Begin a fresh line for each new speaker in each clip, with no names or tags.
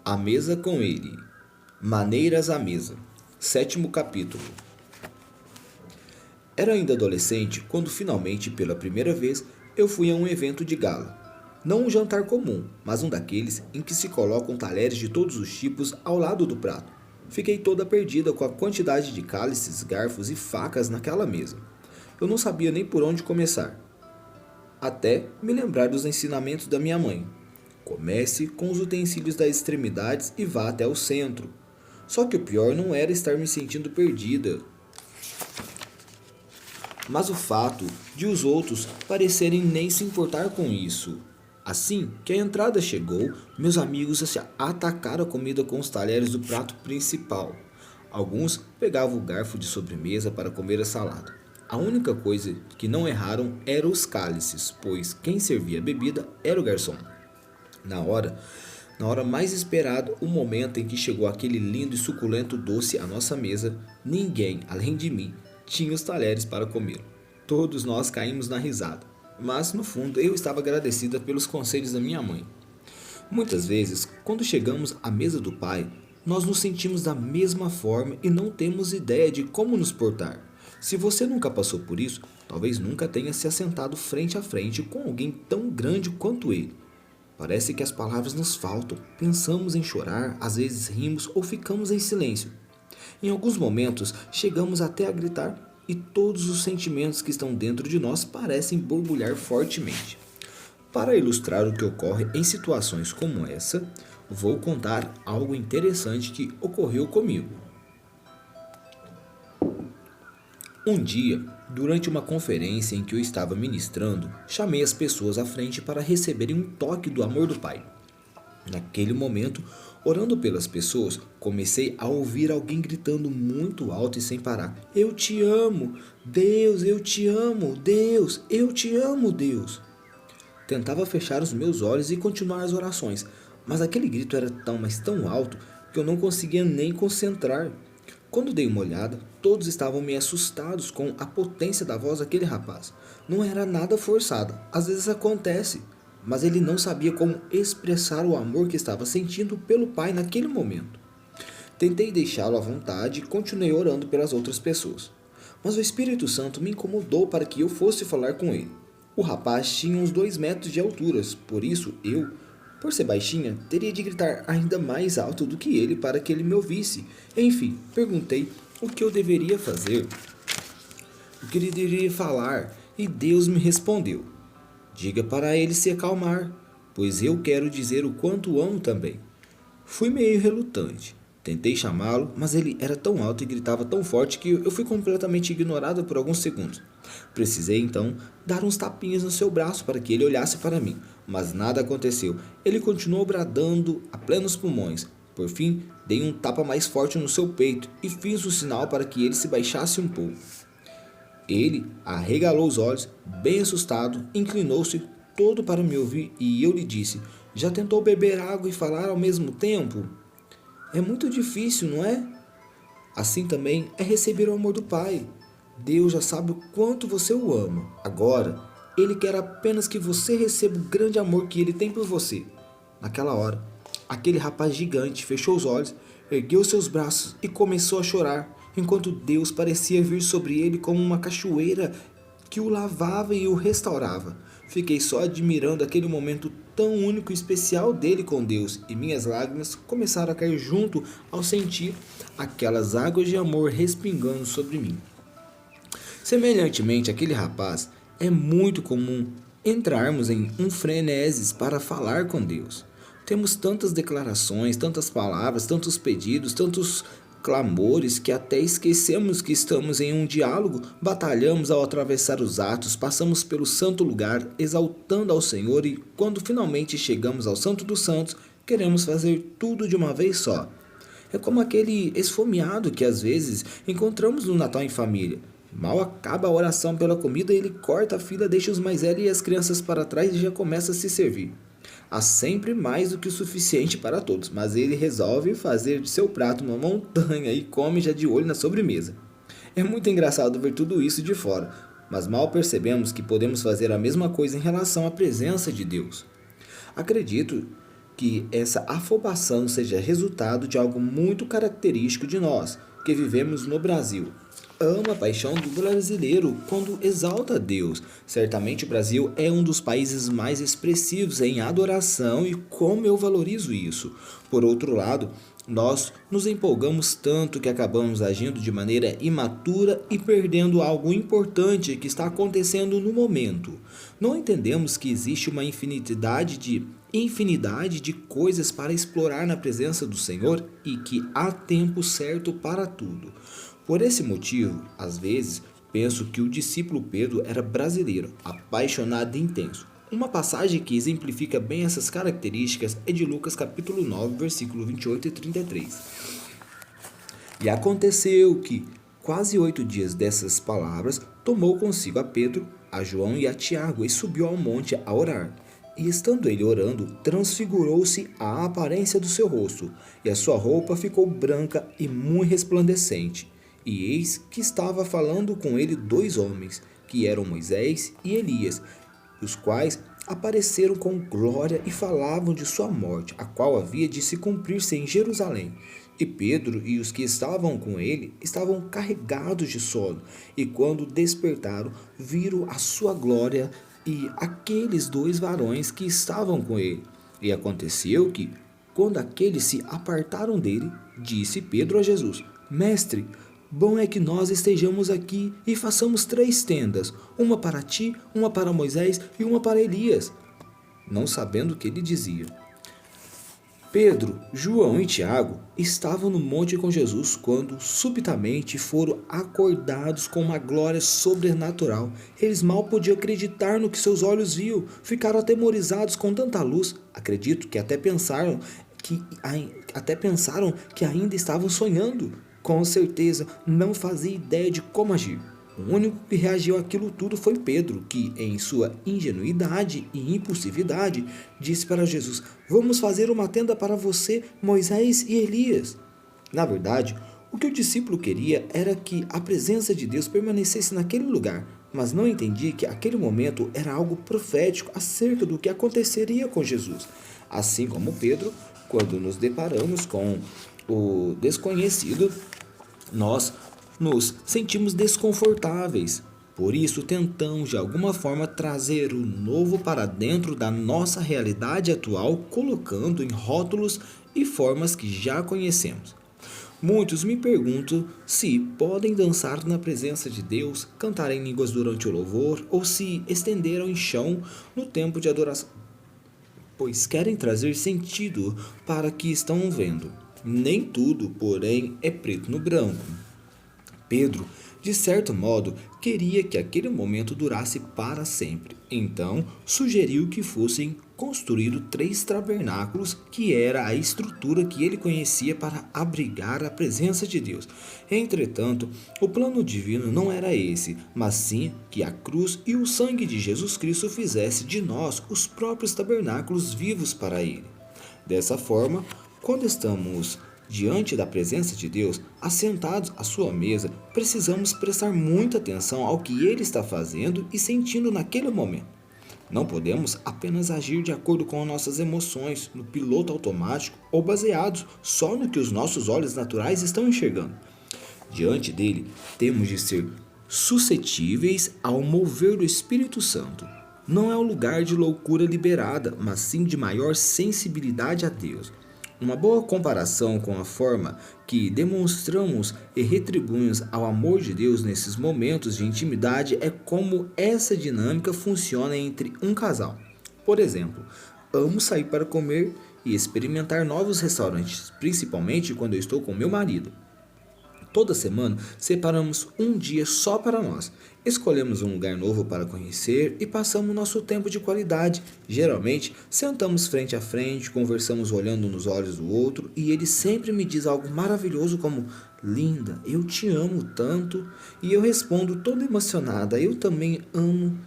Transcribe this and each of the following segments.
À mesa com ele. Maneiras à mesa. Sétimo capítulo. Era ainda adolescente quando finalmente, pela primeira vez, eu fui a um evento de gala. Não um jantar comum, mas um daqueles em que se colocam talheres de todos os tipos ao lado do prato. Fiquei toda perdida com a quantidade de cálices, garfos e facas naquela mesa. Eu não sabia nem por onde começar, até me lembrar dos ensinamentos da minha mãe. Comece com os utensílios das extremidades e vá até o centro. Só que o pior não era estar me sentindo perdida, mas o fato de os outros parecerem nem se importar com isso. Assim que a entrada chegou, meus amigos se atacaram a comida com os talheres do prato principal. Alguns pegavam o garfo de sobremesa para comer a salada. A única coisa que não erraram eram os cálices, pois quem servia a bebida era o garçom. Na hora mais esperada, o momento em que chegou aquele lindo e suculento doce à nossa mesa, ninguém, além de mim, tinha os talheres para comer. Todos nós caímos na risada, mas no fundo eu estava agradecida pelos conselhos da minha mãe. Muitas vezes, quando chegamos à mesa do Pai, nós nos sentimos da mesma forma e não temos ideia de como nos portar. Se você nunca passou por isso, talvez nunca tenha se assentado frente a frente com alguém tão grande quanto ele. Parece que as palavras nos faltam, pensamos em chorar, às vezes rimos ou ficamos em silêncio. Em alguns momentos, chegamos até a gritar e todos os sentimentos que estão dentro de nós parecem borbulhar fortemente. Para ilustrar o que ocorre em situações como essa, vou contar algo interessante que ocorreu comigo. Um dia, durante uma conferência em que eu estava ministrando, chamei as pessoas à frente para receberem um toque do amor do Pai. Naquele momento, orando pelas pessoas, comecei a ouvir alguém gritando muito alto e sem parar: "Eu te amo, Deus, eu te amo, Deus, eu te amo, Deus." Tentava fechar os meus olhos e continuar as orações, mas aquele grito era tão, mas tão alto que eu não conseguia nem concentrar. Quando dei uma olhada, todos estavam meio assustados com a potência da voz daquele rapaz. Não era nada forçado, às vezes acontece, mas ele não sabia como expressar o amor que estava sentindo pelo Pai naquele momento. Tentei deixá-lo à vontade e continuei orando pelas outras pessoas. Mas o Espírito Santo me incomodou para que eu fosse falar com ele. O rapaz tinha uns 2 metros de altura, por isso eu, por ser baixinha, teria de gritar ainda mais alto do que ele para que ele me ouvisse. Enfim, perguntei o que eu deveria fazer, o que ele deveria falar, e Deus me respondeu: "Diga para ele se acalmar, pois eu quero dizer o quanto o amo também." Fui meio relutante. Tentei chamá-lo, mas ele era tão alto e gritava tão forte que eu fui completamente ignorado por alguns segundos. Precisei então dar uns tapinhas no seu braço para que ele olhasse para mim, mas nada aconteceu. Ele continuou bradando a plenos pulmões. Por fim, dei um tapa mais forte no seu peito e fiz o sinal para que ele se baixasse um pouco. Ele arregalou os olhos, bem assustado, inclinou-se todo para me ouvir e eu lhe disse: "Já tentou beber água e falar ao mesmo tempo? É muito difícil, não é? Assim também é receber o amor do Pai. Deus já sabe o quanto você o ama. Agora, Ele quer apenas que você receba o grande amor que Ele tem por você." Naquela hora, aquele rapaz gigante fechou os olhos, ergueu seus braços e começou a chorar, enquanto Deus parecia vir sobre ele como uma cachoeira que o lavava e o restaurava. Fiquei só admirando aquele momento tão único e especial dele com Deus, e minhas lágrimas começaram a cair junto ao sentir aquelas águas de amor respingando sobre mim. Semelhantemente àquele rapaz, é muito comum entrarmos em um freneses para falar com Deus. Temos tantas declarações, tantas palavras, tantos pedidos, tantos clamores que até esquecemos que estamos em um diálogo, batalhamos ao atravessar os atos, passamos pelo santo lugar, exaltando ao Senhor, e quando finalmente chegamos ao Santo dos Santos, queremos fazer tudo de uma vez só. É como aquele esfomeado que às vezes encontramos no Natal em família. Mal acaba a oração pela comida, ele corta a fila, deixa os mais velhos e as crianças para trás e já começa a se servir. Há sempre mais do que o suficiente para todos, mas ele resolve fazer de seu prato uma montanha e come já de olho na sobremesa. É muito engraçado ver tudo isso de fora, mas mal percebemos que podemos fazer a mesma coisa em relação à presença de Deus. Acredito que essa afobação seja resultado de algo muito característico de nós, que vivemos no Brasil. Amo a paixão do brasileiro quando exalta a Deus. Certamente o Brasil é um dos países mais expressivos em adoração e como eu valorizo isso. Por outro lado, nós nos empolgamos tanto que acabamos agindo de maneira imatura e perdendo algo importante que está acontecendo no momento. Não entendemos que existe uma infinidade de coisas para explorar na presença do Senhor e que há tempo certo para tudo. Por esse motivo, às vezes, penso que o discípulo Pedro era brasileiro, apaixonado e intenso. Uma passagem que exemplifica bem essas características é de Lucas capítulo 9, versículo 28 e 33. E aconteceu que, quase 8 dias dessas palavras, tomou consigo a Pedro, a João e a Tiago e subiu ao monte a orar. E estando ele orando, transfigurou-se a aparência do seu rosto, e a sua roupa ficou branca e muito resplandecente. E eis que estava falando com ele 2 homens, que eram Moisés e Elias, os quais apareceram com glória e falavam de sua morte, a qual havia de se cumprir-se em Jerusalém. E Pedro e os que estavam com ele estavam carregados de sono, e quando despertaram, viram a sua glória e aqueles 2 varões que estavam com ele. E aconteceu que, quando aqueles se apartaram dele, disse Pedro a Jesus: Mestre, bom é que nós estejamos aqui e façamos 3 tendas, uma para ti, uma para Moisés e uma para Elias. Não sabendo o que ele dizia. Pedro, João e Tiago estavam no monte com Jesus quando subitamente foram acordados com uma glória sobrenatural. Eles mal podiam acreditar no que seus olhos viam, ficaram atemorizados com tanta luz. Acredito que até pensaram que ainda estavam sonhando. Com certeza não fazia ideia de como agir. O único que reagiu àquilo tudo foi Pedro, que, em sua ingenuidade e impulsividade, disse para Jesus: Vamos fazer uma tenda para você, Moisés e Elias. Na verdade, o que o discípulo queria era que a presença de Deus permanecesse naquele lugar, mas não entendia que aquele momento era algo profético acerca do que aconteceria com Jesus. Assim como Pedro, quando nos deparamos com o desconhecido, nós nos sentimos desconfortáveis. Por isso, tentamos de alguma forma trazer o novo para dentro da nossa realidade atual, colocando em rótulos e formas que já conhecemos. Muitos me perguntam se podem dançar na presença de Deus, cantar em línguas durante o louvor ou se estenderam em chão no tempo de adoração, pois querem trazer sentido para o que estão vendo. Nem tudo, porém, é preto no branco. Pedro, de certo modo, queria que aquele momento durasse para sempre. Então, sugeriu que fossem construídos 3 tabernáculos, que era a estrutura que ele conhecia para abrigar a presença de Deus. Entretanto, o plano divino não era esse, mas sim que a cruz e o sangue de Jesus Cristo fizesse de nós os próprios tabernáculos vivos para ele. Dessa forma, quando estamos diante da presença de Deus, assentados à sua mesa, precisamos prestar muita atenção ao que Ele está fazendo e sentindo naquele momento. Não podemos apenas agir de acordo com nossas emoções, no piloto automático ou baseados só no que os nossos olhos naturais estão enxergando. Diante dele, temos de ser suscetíveis ao mover do Espírito Santo. Não é um lugar de loucura liberada, mas sim de maior sensibilidade a Deus. Uma boa comparação com a forma que demonstramos e retribuímos ao amor de Deus nesses momentos de intimidade é como essa dinâmica funciona entre um casal. Por exemplo, amo sair para comer e experimentar novos restaurantes, principalmente quando eu estou com meu marido. Toda semana separamos um dia só para nós. Escolhemos um lugar novo para conhecer e passamos nosso tempo de qualidade. Geralmente, sentamos frente a frente, conversamos olhando nos olhos do outro e ele sempre me diz algo maravilhoso como: Linda, eu te amo tanto. E eu respondo toda emocionada: Eu também amo.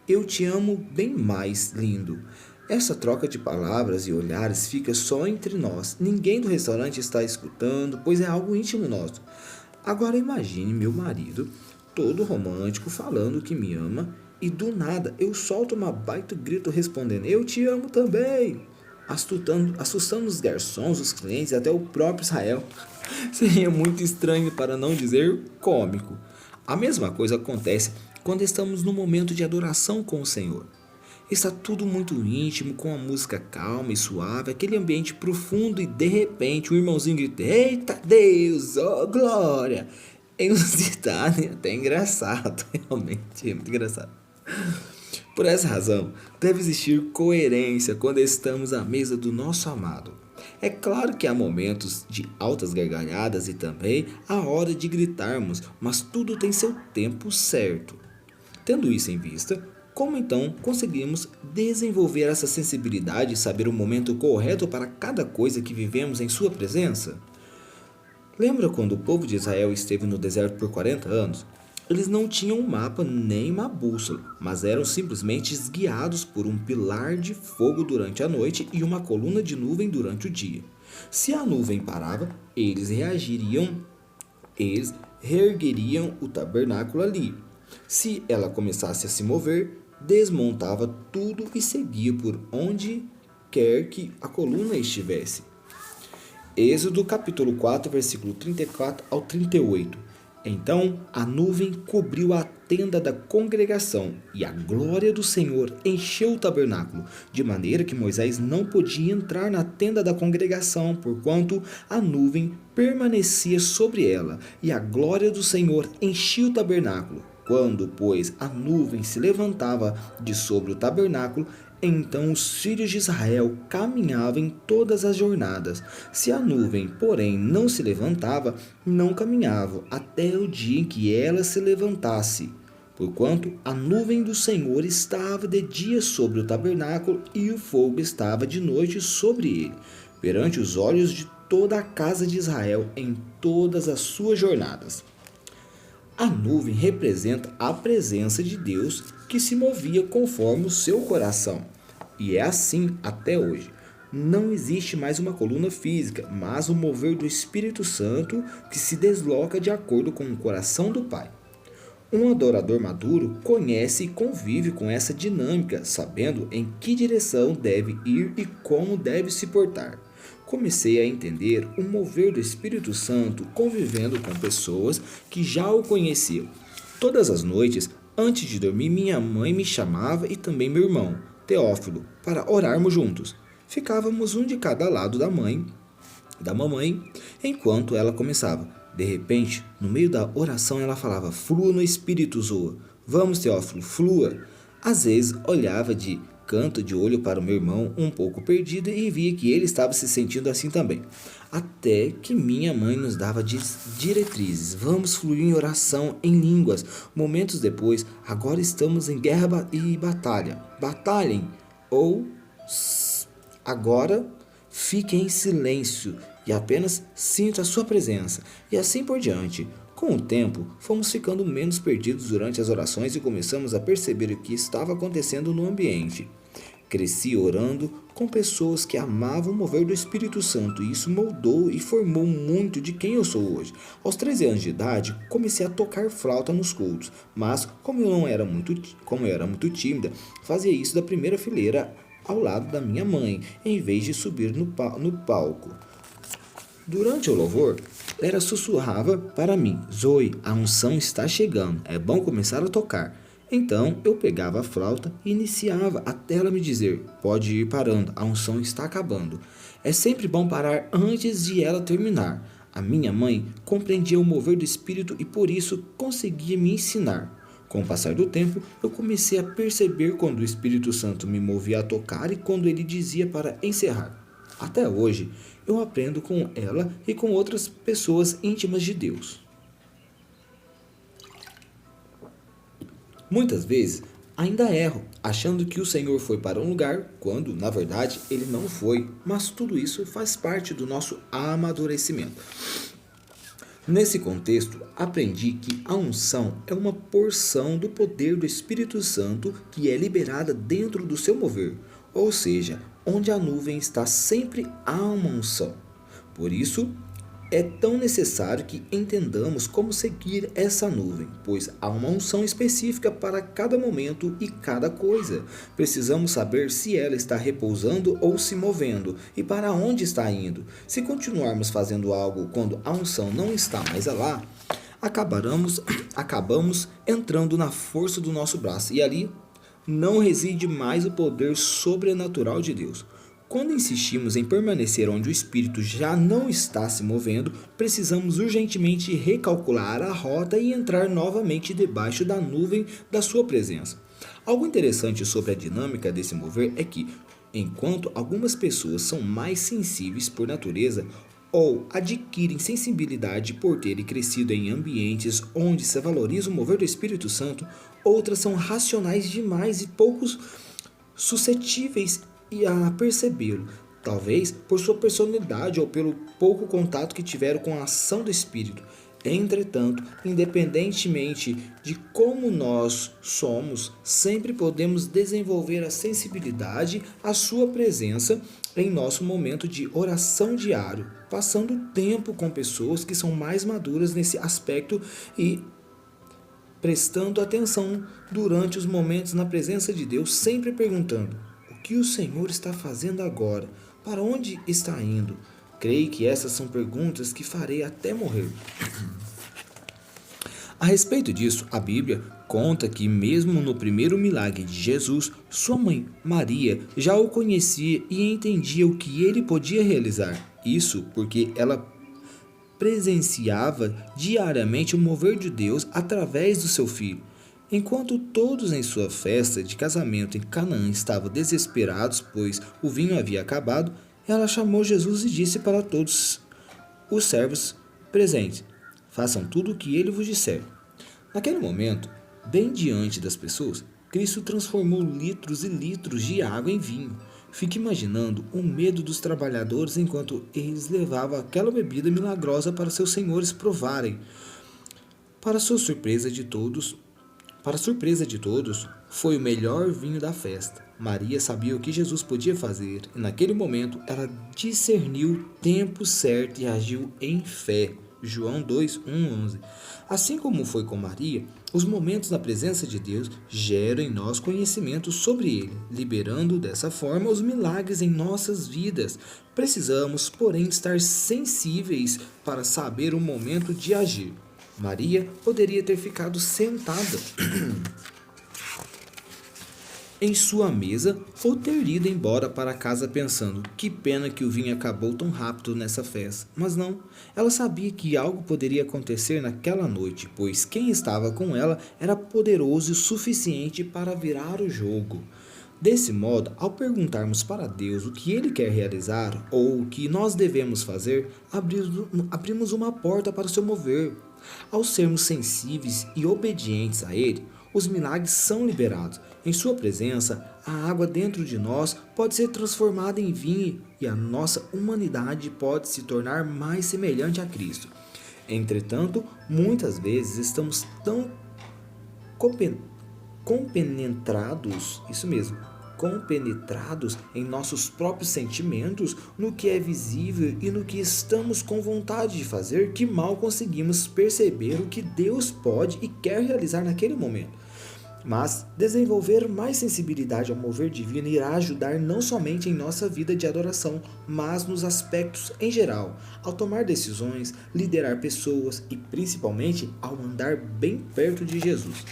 Eu te amo bem mais, lindo. Essa troca de palavras e olhares fica só entre nós. Ninguém do restaurante está escutando, pois é algo íntimo nosso. Agora imagine meu marido, todo romântico, falando que me ama e do nada eu solto uma baita grito respondendo: Eu te amo também! Assustando os garçons, os clientes e até o próprio Israel. Seria muito estranho, para não dizer cômico. A mesma coisa acontece quando estamos no momento de adoração com o Senhor. Está tudo muito íntimo, com a música calma e suave, aquele ambiente profundo e de repente o irmãozinho grita: Eita Deus, oh glória! É inusitado e até engraçado, realmente é muito engraçado. Por essa razão, deve existir coerência quando estamos à mesa do nosso amado. É claro que há momentos de altas gargalhadas e também a hora de gritarmos, mas tudo tem seu tempo certo. Tendo isso em vista, como então conseguimos desenvolver essa sensibilidade e saber o momento correto para cada coisa que vivemos em Sua presença? Lembra quando o povo de Israel esteve no deserto por 40 anos? Eles não tinham um mapa nem uma bússola, mas eram simplesmente guiados por um pilar de fogo durante a noite e uma coluna de nuvem durante o dia. Se a nuvem parava, eles reergueriam o tabernáculo ali. Se ela começasse a se mover, desmontava tudo e seguia por onde quer que a coluna estivesse. Êxodo capítulo 4, versículo 34 ao 38. Então a nuvem cobriu a tenda da congregação, e a glória do Senhor encheu o tabernáculo, de maneira que Moisés não podia entrar na tenda da congregação, porquanto a nuvem permanecia sobre ela, e a glória do Senhor enchia o tabernáculo. Quando, pois, a nuvem se levantava de sobre o tabernáculo, então os filhos de Israel caminhavam em todas as jornadas. Se a nuvem, porém, não se levantava, não caminhavam, até o dia em que ela se levantasse. Porquanto a nuvem do Senhor estava de dia sobre o tabernáculo, e o fogo estava de noite sobre ele, perante os olhos de toda a casa de Israel em todas as suas jornadas. A nuvem representa a presença de Deus que se movia conforme o seu coração. E é assim até hoje. Não existe mais uma coluna física, mas o mover do Espírito Santo que se desloca de acordo com o coração do Pai. Um adorador maduro conhece e convive com essa dinâmica, sabendo em que direção deve ir e como deve se portar. Comecei a entender o mover do Espírito Santo convivendo com pessoas que já o conheciam. Todas as noites, antes de dormir, minha mãe me chamava e também meu irmão, Teófilo, para orarmos juntos. Ficávamos um de cada lado da mamãe, enquanto ela começava. De repente, no meio da oração, ela falava: Flua no Espírito, Zoa. Vamos, Teófilo, flua. Às vezes, olhava de canto de olho para o meu irmão, um pouco perdido, e via que ele estava se sentindo assim também. Até que minha mãe nos dava diretrizes. Vamos fluir em oração em línguas. Momentos depois, agora estamos em guerra e batalha. Batalhem! Ou agora fiquem em silêncio e apenas sinta a sua presença. E assim por diante. Com o tempo, fomos ficando menos perdidos durante as orações e começamos a perceber o que estava acontecendo no ambiente. Cresci orando com pessoas que amavam o mover do Espírito Santo, e isso moldou e formou muito de quem eu sou hoje. Aos 13 anos de idade, comecei a tocar flauta nos cultos, mas como eu era muito tímida, fazia isso da primeira fileira ao lado da minha mãe, em vez de subir no palco. Durante o louvor, ela sussurrava para mim: Zoe, a unção está chegando, é bom começar a tocar. Então eu pegava a flauta e iniciava até ela me dizer: pode ir parando, a unção está acabando. É sempre bom parar antes de ela terminar. A minha mãe compreendia o mover do Espírito e por isso conseguia me ensinar. Com o passar do tempo, eu comecei a perceber quando o Espírito Santo me movia a tocar e quando ele dizia para encerrar. Até hoje, eu aprendo com ela e com outras pessoas íntimas de Deus. Muitas vezes, ainda erro, achando que o Senhor foi para um lugar, quando, na verdade, Ele não foi, mas tudo isso faz parte do nosso amadurecimento. Nesse contexto, aprendi que a unção é uma porção do poder do Espírito Santo que é liberada dentro do seu mover, ou seja, onde a nuvem está sempre há uma unção. Por isso, É tão necessário que entendamos como seguir essa nuvem, pois há uma unção específica para cada momento e cada coisa. Precisamos saber se ela está repousando ou se movendo e para onde está indo. Se continuarmos fazendo algo quando a unção não está mais lá, acabamos entrando na força do nosso braço e ali não reside mais o poder sobrenatural de Deus. Quando insistimos em permanecer onde o Espírito já não está se movendo, precisamos urgentemente recalcular a rota e entrar novamente debaixo da nuvem da sua presença. Algo interessante sobre a dinâmica desse mover é que, enquanto algumas pessoas são mais sensíveis por natureza, ou adquirem sensibilidade por terem crescido em ambientes onde se valoriza o mover do Espírito Santo, outras são racionais demais e poucos suscetíveis a percebê-lo, talvez por sua personalidade ou pelo pouco contato que tiveram com a ação do Espírito. Entretanto, independentemente de como nós somos, sempre podemos desenvolver a sensibilidade à sua presença em nosso momento de oração diário, passando tempo com pessoas que são mais maduras nesse aspecto e prestando atenção durante os momentos na presença de Deus, sempre perguntando: o que o Senhor está fazendo agora? Para onde está indo? Creio que essas são perguntas que farei até morrer. A respeito disso, a Bíblia conta que mesmo no primeiro milagre de Jesus, sua mãe, Maria, já o conhecia e entendia o que ele podia realizar. Isso porque ela presenciava diariamente o mover de Deus através do seu filho. Enquanto todos em sua festa de casamento em Canaã estavam desesperados, pois o vinho havia acabado, ela chamou Jesus e disse para todos os servos presentes: façam tudo o que ele vos disser. Naquele momento, bem diante das pessoas, Cristo transformou litros e litros de água em vinho. Fique imaginando o medo dos trabalhadores enquanto eles levavam aquela bebida milagrosa para seus senhores provarem. Para surpresa de todos, foi o melhor vinho da festa. Maria sabia o que Jesus podia fazer e naquele momento ela discerniu o tempo certo e agiu em fé. João 2:11. Assim como foi com Maria, os momentos na presença de Deus geram em nós conhecimento sobre Ele, liberando dessa forma os milagres em nossas vidas. Precisamos, porém, estar sensíveis para saber o momento de agir. Maria poderia ter ficado sentada em sua mesa ou ter ido embora para casa pensando: que pena que o vinho acabou tão rápido nessa festa. Mas não, ela sabia que algo poderia acontecer naquela noite, pois quem estava com ela era poderoso o suficiente para virar o jogo. Desse modo, ao perguntarmos para Deus o que Ele quer realizar ou o que nós devemos fazer, abrimos uma porta para o seu mover. Ao sermos sensíveis e obedientes a Ele, os milagres são liberados. Em sua presença, a água dentro de nós pode ser transformada em vinho e a nossa humanidade pode se tornar mais semelhante a Cristo. Entretanto, muitas vezes estamos tão compenetrados em nossos próprios sentimentos, no que é visível e no que estamos com vontade de fazer, que mal conseguimos perceber o que Deus pode e quer realizar naquele momento. Mas desenvolver mais sensibilidade ao mover divino irá ajudar não somente em nossa vida de adoração, mas nos aspectos em geral, ao tomar decisões, liderar pessoas e principalmente ao andar bem perto de Jesus.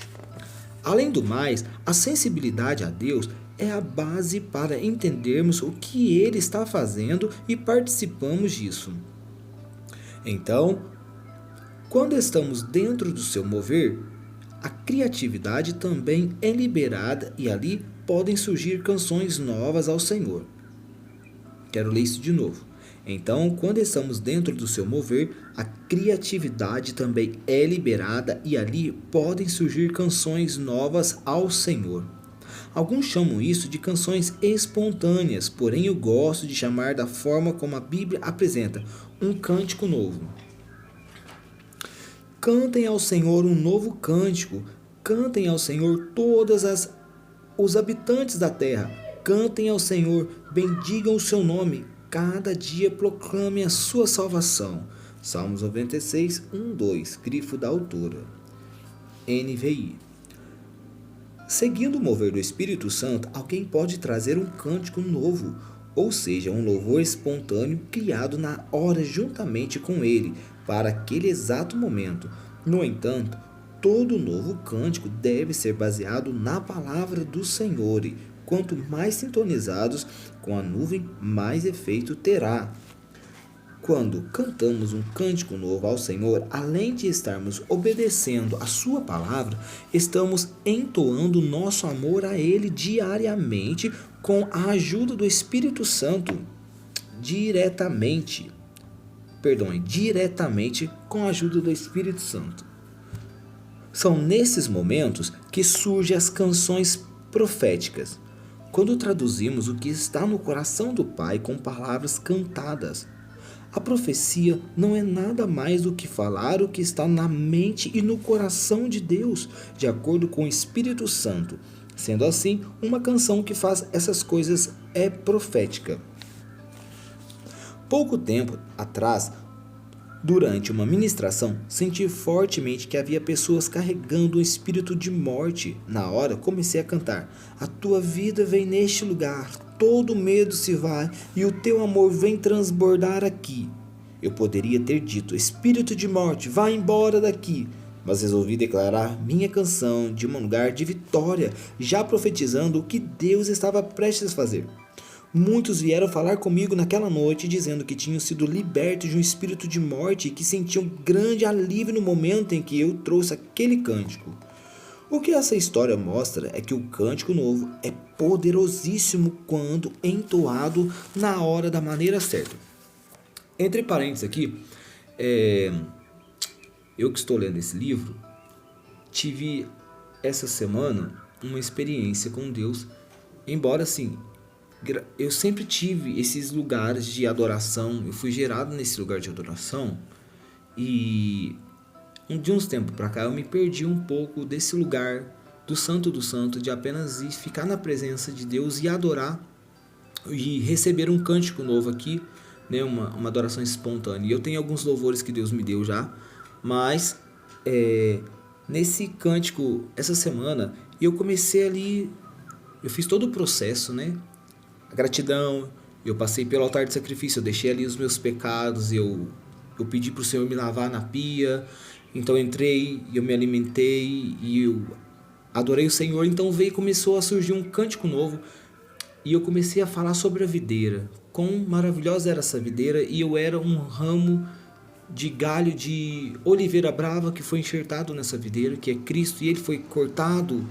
Além do mais, a sensibilidade a Deus é a base para entendermos o que Ele está fazendo e participamos disso. Então, quando estamos dentro do seu mover, a criatividade também é liberada e ali podem surgir canções novas ao Senhor. Quero ler isso de novo. Então, quando estamos dentro do seu mover, a criatividade também é liberada e ali podem surgir canções novas ao Senhor. Alguns chamam isso de canções espontâneas, porém eu gosto de chamar da forma como a Bíblia apresenta, um cântico novo. Cantem ao Senhor um novo cântico, cantem ao Senhor os habitantes da terra, cantem ao Senhor, bendigam o seu nome, cada dia proclame a sua salvação. Salmos 96, 1, 2, grifo da autora, NVI. Seguindo o mover do Espírito Santo, alguém pode trazer um cântico novo, ou seja, um louvor espontâneo criado na hora juntamente com ele, para aquele exato momento. No entanto, todo novo cântico deve ser baseado na palavra do Senhor, e quanto mais sintonizados com a nuvem, mais efeito terá. Quando cantamos um cântico novo ao Senhor, além de estarmos obedecendo a sua palavra, estamos entoando nosso amor a Ele diariamente com a ajuda do Espírito Santo. Diretamente com a ajuda do Espírito Santo. São nesses momentos que surgem as canções proféticas, quando traduzimos o que está no coração do Pai com palavras cantadas. A profecia não é nada mais do que falar o que está na mente e no coração de Deus, de acordo com o Espírito Santo. Sendo assim, uma canção que faz essas coisas é profética. Pouco tempo atrás, durante uma ministração, senti fortemente que havia pessoas carregando um espírito de morte. Na hora, comecei a cantar: a tua vida vem neste lugar, todo medo se vai e o teu amor vem transbordar aqui. Eu poderia ter dito: espírito de morte, vá embora daqui. Mas resolvi declarar minha canção de um lugar de vitória, já profetizando o que Deus estava prestes a fazer. Muitos vieram falar comigo naquela noite, dizendo que tinham sido libertos de um espírito de morte e que sentiam grande alívio no momento em que eu trouxe aquele cântico. O que essa história mostra é que o cântico novo é poderosíssimo quando entoado na hora da maneira certa. Entre parênteses aqui, eu que estou lendo esse livro, tive essa semana uma experiência com Deus, embora assim, eu sempre tive esses lugares de adoração, eu fui gerado nesse lugar de adoração e de uns tempos para cá eu me perdi um pouco desse lugar do santo, de apenas ir ficar na presença de Deus e adorar e receber um cântico novo aqui, né, uma adoração espontânea. E eu tenho alguns louvores que Deus me deu já, mas nesse cântico, essa semana, eu comecei ali, eu fiz todo o processo, né? A gratidão, eu passei pelo altar de sacrifício, eu deixei ali os meus pecados, eu pedi para o Senhor me lavar na pia, então eu entrei, eu me alimentei e eu adorei o Senhor. Então começou a surgir um cântico novo e eu comecei a falar sobre a videira, quão maravilhosa era essa videira, e eu era um ramo de galho de oliveira brava que foi enxertado nessa videira, que é Cristo, e ele foi cortado,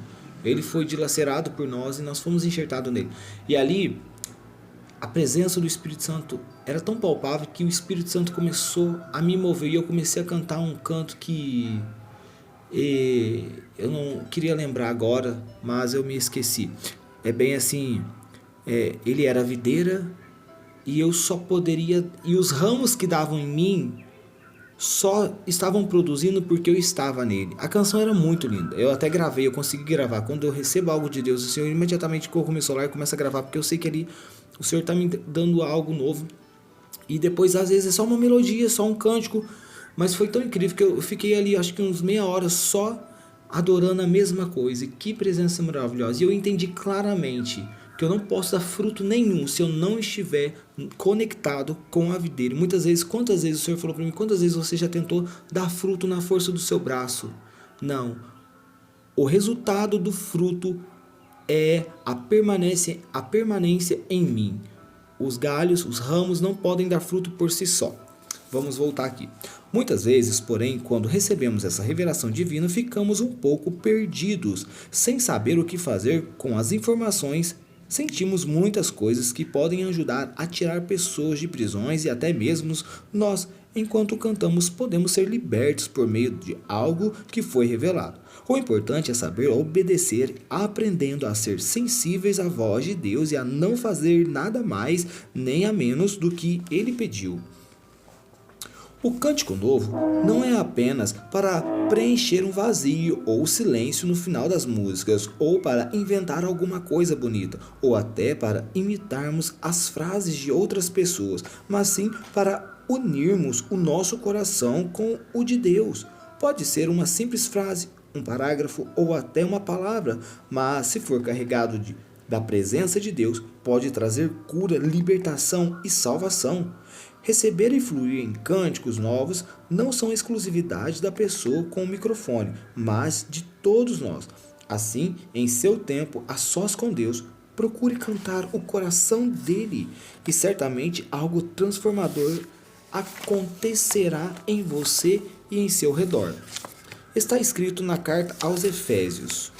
ele foi dilacerado por nós e nós fomos enxertados nele. E ali a presença do Espírito Santo era tão palpável que o Espírito Santo começou a me mover e eu comecei a cantar um canto que eu não queria lembrar agora, mas eu me esqueci. É bem assim, ele era a videira e eu só poderia, e os ramos que davam em mim só estavam produzindo porque eu estava nele. A canção era muito linda, eu até gravei, eu consegui gravar. Quando eu recebo algo de Deus, o Senhor imediatamente corro no meu celular e começo a gravar, porque eu sei que ali o Senhor está me dando algo novo. E depois às vezes é só uma melodia, só um cântico, mas foi tão incrível que eu fiquei ali acho que uns meia hora só adorando a mesma coisa. E que presença maravilhosa. E eu entendi claramente que eu não posso dar fruto nenhum se eu não estiver conectado com a videira. Muitas vezes, quantas vezes o Senhor falou para mim, quantas vezes você já tentou dar fruto na força do seu braço? Não. O resultado do fruto é a permanência em mim. Os galhos, os ramos não podem dar fruto por si só. Vamos voltar aqui. Muitas vezes, porém, quando recebemos essa revelação divina, ficamos um pouco perdidos, sem saber o que fazer com as informações. Sentimos muitas coisas que podem ajudar a tirar pessoas de prisões e até mesmo nós, enquanto cantamos, podemos ser libertos por meio de algo que foi revelado. O importante é saber obedecer, aprendendo a ser sensíveis à voz de Deus e a não fazer nada mais nem a menos do que Ele pediu. O cântico novo não é apenas para preencher um vazio ou silêncio no final das músicas, ou para inventar alguma coisa bonita, ou até para imitarmos as frases de outras pessoas, mas sim para unirmos o nosso coração com o de Deus. Pode ser uma simples frase, um parágrafo ou até uma palavra, mas se for carregado da presença de Deus, pode trazer cura, libertação e salvação. Receber e fluir em cânticos novos não são exclusividade da pessoa com o microfone, mas de todos nós. Assim, em seu tempo, a sós com Deus, procure cantar o coração dele e certamente algo transformador acontecerá em você e em seu redor. Está escrito na carta aos Efésios: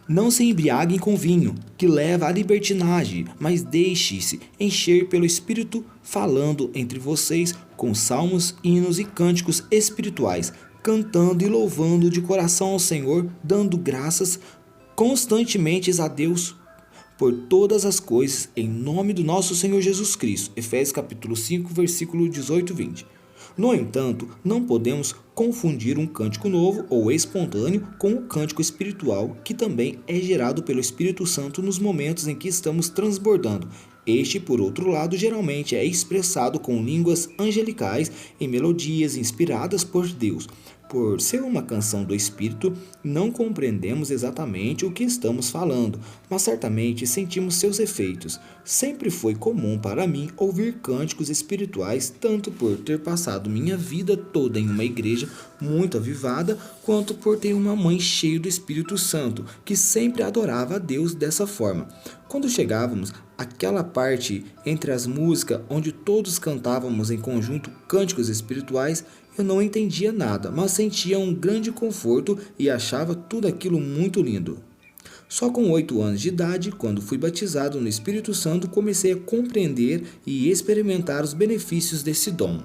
não se embriaguem com vinho, que leva à libertinagem, mas deixe-se encher pelo Espírito, falando entre vocês com salmos, hinos e cânticos espirituais, cantando e louvando de coração ao Senhor, dando graças constantemente a Deus por todas as coisas, em nome do nosso Senhor Jesus Cristo. Efésios capítulo 5, versículo 18 e 20. No entanto, não podemos confundir um cântico novo ou espontâneo com o cântico espiritual, que também é gerado pelo Espírito Santo nos momentos em que estamos transbordando. Este, por outro lado, geralmente é expressado com línguas angelicais em melodias inspiradas por Deus. Por ser uma canção do Espírito, não compreendemos exatamente o que estamos falando, mas certamente sentimos seus efeitos. Sempre foi comum para mim ouvir cânticos espirituais, tanto por ter passado minha vida toda em uma igreja muito avivada, quanto por ter uma mãe cheia do Espírito Santo, que sempre adorava a Deus dessa forma. Quando chegávamos àquela parte entre as músicas onde todos cantávamos em conjunto cânticos espirituais, eu não entendia nada, mas sentia um grande conforto e achava tudo aquilo muito lindo. Só com 8 anos de idade, quando fui batizado no Espírito Santo, comecei a compreender e experimentar os benefícios desse dom.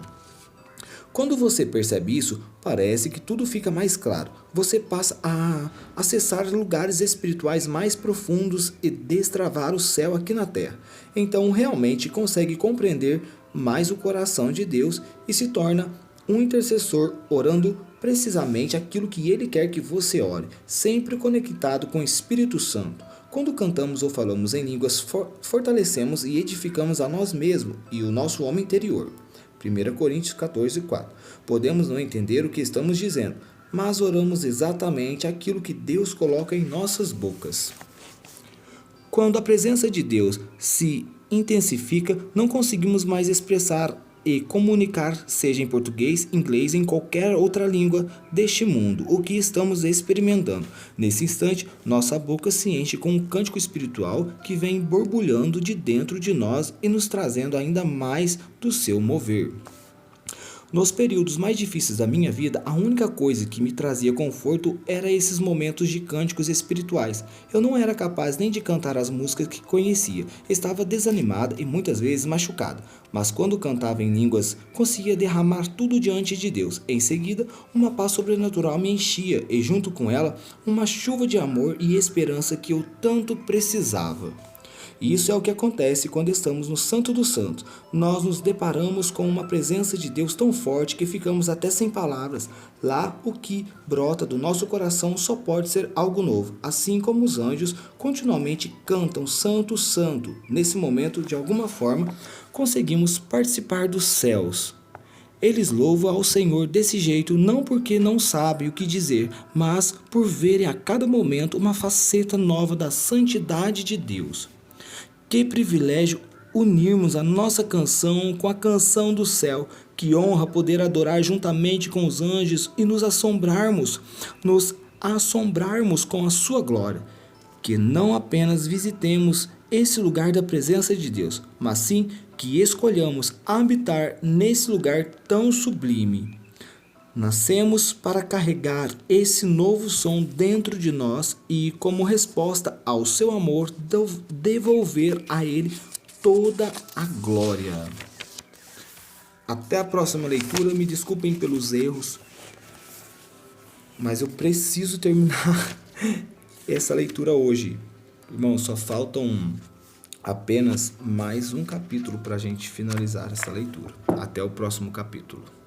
Quando você percebe isso, parece que tudo fica mais claro. Você passa a acessar lugares espirituais mais profundos e destravar o céu aqui na terra. Então realmente consegue compreender mais o coração de Deus e se torna um intercessor orando precisamente aquilo que Ele quer que você ore, sempre conectado com o Espírito Santo. Quando cantamos ou falamos em línguas, fortalecemos e edificamos a nós mesmos e o nosso homem interior. 1 Coríntios 14, 4. Podemos não entender o que estamos dizendo, mas oramos exatamente aquilo que Deus coloca em nossas bocas. Quando a presença de Deus se intensifica, não conseguimos mais expressar e comunicar, seja em português, inglês, em qualquer outra língua deste mundo, o que estamos experimentando. Nesse instante, nossa boca se enche com um cântico espiritual que vem borbulhando de dentro de nós e nos trazendo ainda mais do seu mover. Nos períodos mais difíceis da minha vida, a única coisa que me trazia conforto era esses momentos de cânticos espirituais. Eu não era capaz nem de cantar as músicas que conhecia. Estava desanimada e muitas vezes machucada. Mas quando cantava em línguas, conseguia derramar tudo diante de Deus. Em seguida, uma paz sobrenatural me enchia e junto com ela, uma chuva de amor e esperança que eu tanto precisava. Isso é o que acontece quando estamos no Santo dos Santos. Nós nos deparamos com uma presença de Deus tão forte que ficamos até sem palavras. Lá, o que brota do nosso coração só pode ser algo novo. Assim como os anjos continuamente cantam Santo, Santo. Nesse momento, de alguma forma, conseguimos participar dos céus. Eles louvam ao Senhor desse jeito não porque não sabem o que dizer, mas por verem a cada momento uma faceta nova da santidade de Deus. Que privilégio unirmos a nossa canção com a canção do céu. Que honra poder adorar juntamente com os anjos e nos assombrarmos com a sua glória. Que não apenas visitemos esse lugar da presença de Deus, mas sim que escolhamos habitar nesse lugar tão sublime. Nascemos para carregar esse novo som dentro de nós e, como resposta ao seu amor, devolver a Ele toda a glória. Até a próxima leitura, me desculpem pelos erros, mas eu preciso terminar essa leitura hoje. Irmão, só faltam apenas mais um capítulo para a gente finalizar essa leitura. Até o próximo capítulo.